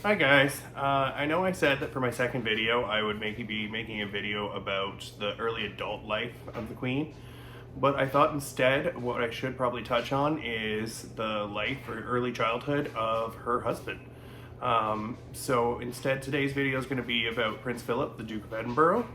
Hi guys, I know I said that for my second video I would be making a video about the early adult life of the Queen, but I thought instead what I should probably touch on is the life or early childhood of her husband. So instead today's video is going to be about Prince Philip, the Duke of Edinburgh.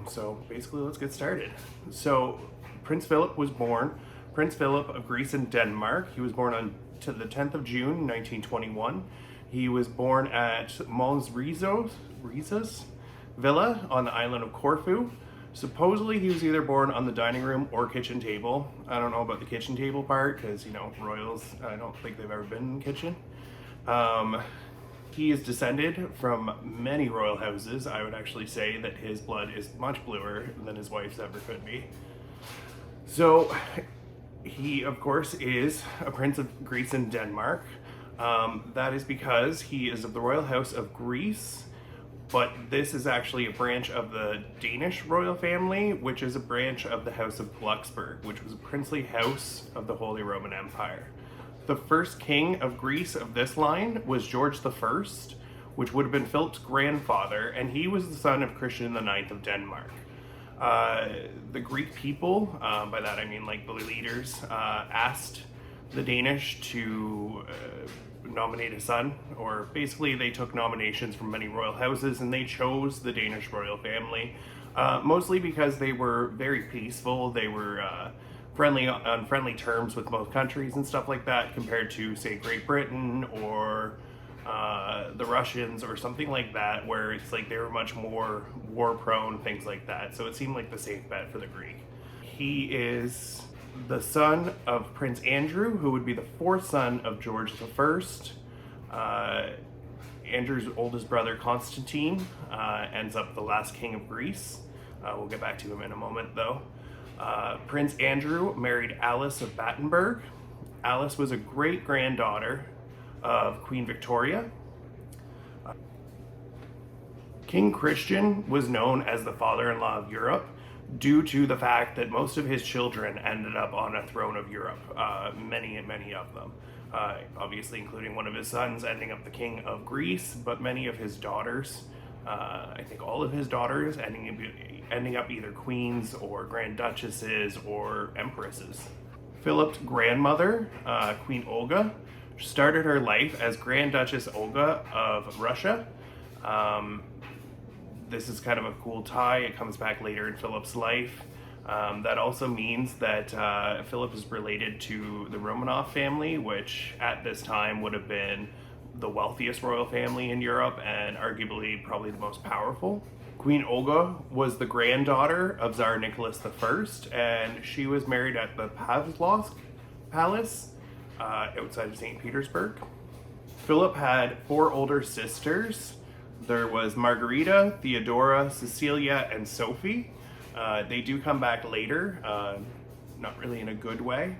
So basically let's get started. So Prince Philip was born Prince Philip of Greece and Denmark. He was born on to the 10th of June 1921. He was born at Mons Rizos Villa on the island of Corfu. Supposedly he was either born on the dining room or kitchen table. I don't know about the kitchen table part because, you know, royals, I don't think they've ever been in the kitchen. He is descended from many royal houses. I would actually say that his blood is much bluer than his wife's ever could be. So he, of course, is a prince of Greece and Denmark. That is because he is of the royal house of Greece, but this is actually a branch of the Danish royal family, which is a branch of the House of Glucksburg, which was a princely house of the Holy Roman Empire. The first king of Greece of this line was George I, which would have been Philip's grandfather, and he was the son of Christian IX of Denmark. The Greek people, by that I mean like the leaders, asked the Danish to nominate a son, or basically they took nominations from many royal houses and they chose the Danish royal family, mostly because they were very peaceful. They were on friendly terms with most countries and stuff like that, compared to, say, Great Britain or the Russians or something like that, where it's like they were much more war prone, things like that. So it seemed like the safe bet for the Greek. He is the son of Prince Andrew, who would be the fourth son of George I. Andrew's oldest brother, Constantine, ends up the last king of Greece. We'll get back to him in a moment, though. Prince Andrew married Alice of Battenberg. Alice was a great-granddaughter of Queen Victoria. King Christian was known as the father-in-law of Europe, due to the fact that most of his children ended up on a throne of Europe, many of them. Obviously including one of his sons ending up the king of Greece, but many of his daughters, I think all of his daughters, ending up either queens or grand duchesses or empresses. Philip's grandmother, Queen Olga, started her life as Grand Duchess Olga of Russia. This is kind of a cool tie. It comes back later in Philip's life. That also means that Philip is related to the Romanov family, which at this time would have been the wealthiest royal family in Europe and arguably probably the most powerful. Queen Olga was the granddaughter of Tsar Nicholas I, and she was married at the Pavlovsk Palace outside of St. Petersburg. Philip had four older sisters. There was Margarita, Theodora, Cecilia, and Sophie. They do come back later, not really in a good way.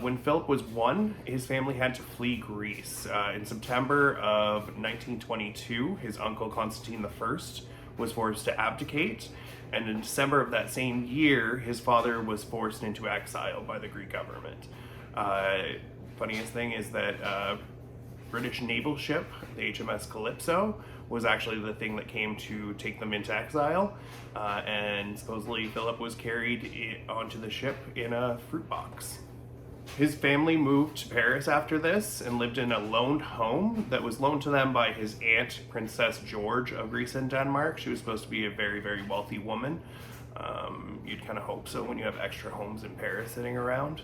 When Philip was 1, his family had to flee Greece. In September of 1922, his uncle Constantine I was forced to abdicate, and in December of that same year, his father was forced into exile by the Greek government. Funniest thing is that British naval ship, the HMS Calypso, was actually the thing that came to take them into exile, and supposedly Philip was carried onto the ship in a fruit box. His family moved to Paris after this and lived in a loaned home that was loaned to them by his aunt, Princess George of Greece and Denmark. She was supposed to be a very, very wealthy woman. You'd kind of hope so when you have extra homes in Paris sitting around.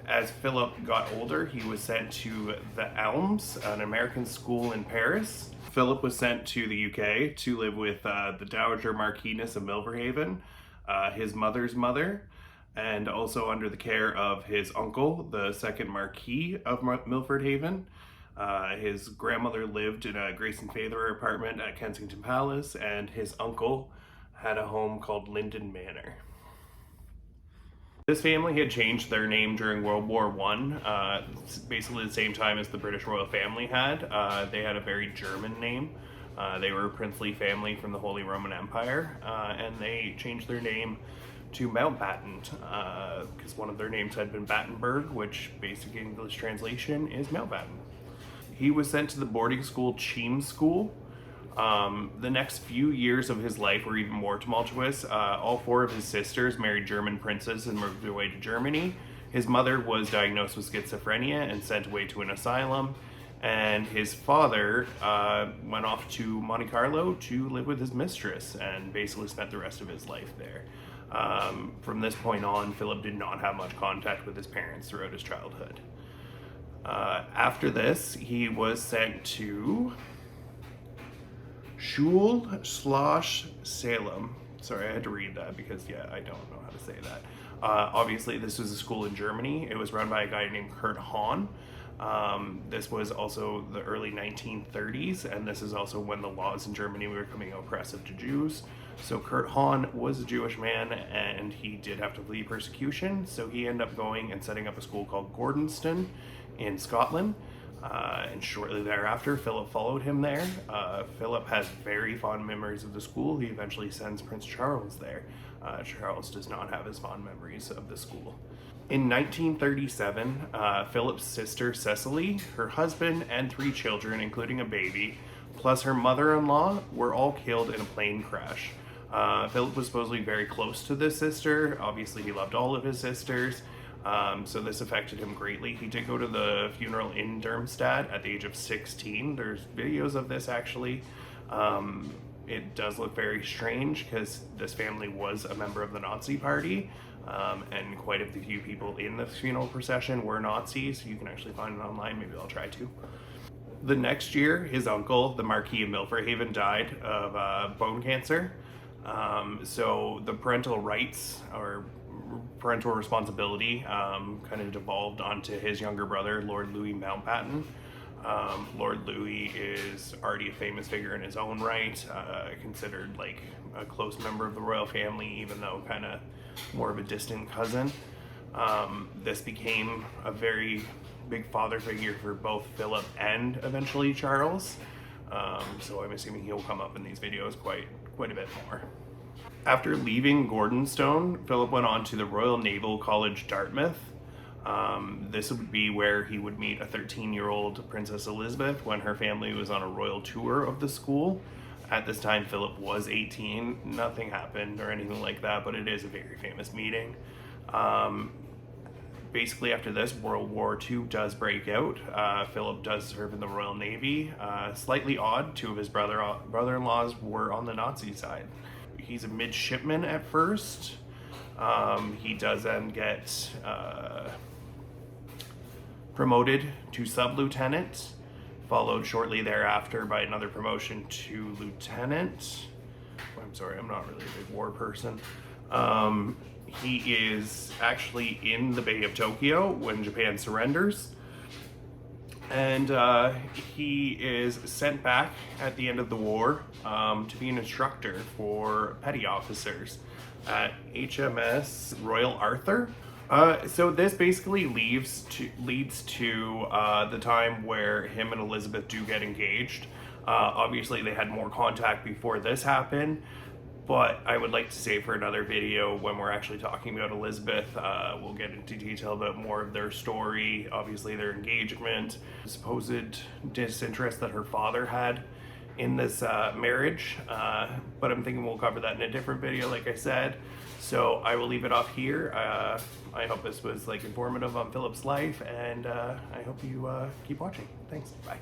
As Philip got older, he was sent to the Elms, an American school in Paris. Philip was sent to the UK to live with the Dowager Marquess of Milverhaven, his mother's mother, and also under the care of his uncle, the second Marquis of Milford Haven. His grandmother lived in a Grace and Fayther apartment at Kensington Palace, and his uncle had a home called Linden Manor. This family had changed their name during World War I, basically the same time as the British royal family had. They had a very German name. They were a princely family from the Holy Roman Empire, and they changed their name to Mountbatten, because one of their names had been Battenberg, which basic English translation is Mountbatten. He was sent to the boarding school Cheam School. The next few years of his life were even more tumultuous. All four of his sisters married German princes and moved away to Germany. His mother was diagnosed with schizophrenia and sent away to an asylum. And his father went off to Monte Carlo to live with his mistress and basically spent the rest of his life there. From this point on, Philip did not have much contact with his parents throughout his childhood. After this, he was sent to Schule/Salem. Sorry, I had to read that because, yeah, I don't know how to say that. Obviously, this was a school in Germany. It was run by a guy named Kurt Hahn. This was also the early 1930s, and this is also when the laws in Germany were becoming oppressive to Jews. So Kurt Hahn was a Jewish man, and he did have to flee persecution, so he ended up going and setting up a school called Gordonston in Scotland. And shortly thereafter, Philip followed him there. Philip has very fond memories of the school. He eventually sends Prince Charles there. Charles does not have as fond memories of the school. In 1937, Philip's sister Cecily, her husband, and 3 children, including a baby, plus her mother-in-law, were all killed in a plane crash. Philip was supposedly very close to this sister. Obviously, he loved all of his sisters. So this affected him greatly. He did go to the funeral in Darmstadt at the age of 16. There's videos of this actually. It does look very strange because this family was a member of the Nazi Party, and quite a few people in the funeral procession were Nazis. You can actually find it online. Maybe I'll try to. The next year, his uncle, the Marquis of Milford died of bone cancer. So the parental rights or parental responsibility kind of devolved onto his younger brother, Lord Louis Mountbatten. Lord Louis is already a famous figure in his own right, considered like a close member of the royal family, even though kind of more of a distant cousin. This became a very big father figure for both Philip and eventually Charles. So I'm assuming he'll come up in these videos quite a bit more. After leaving Gordonstone, Philip went on to the Royal Naval College, Dartmouth. This would be where he would meet a 13-year-old Princess Elizabeth when her family was on a royal tour of the school. At this time, Philip was 18. Nothing happened or anything like that, but it is a very famous meeting. Basically, after this, World War II does break out. Philip does serve in the Royal Navy. Slightly odd, 2 of his brother-in-laws were on the Nazi side. He's a midshipman at first. He does then get promoted to sub-lieutenant, followed shortly thereafter by another promotion to lieutenant. I'm sorry, I'm not really a big war person. He is actually in the Bay of Tokyo when Japan surrenders. And he is sent back at the end of the war to be an instructor for petty officers at HMS Royal Arthur. So this basically leads to the time where him and Elizabeth do get engaged. Obviously, they had more contact before this happened, but I would like to save for another video when we're actually talking about Elizabeth. We'll get into detail about more of their story, obviously their engagement, supposed disinterest that her father had in this marriage, but I'm thinking we'll cover that in a different video, like I said. So I will leave it off here. I hope this was like informative on Philip's life, and I hope you keep watching. Thanks. Bye.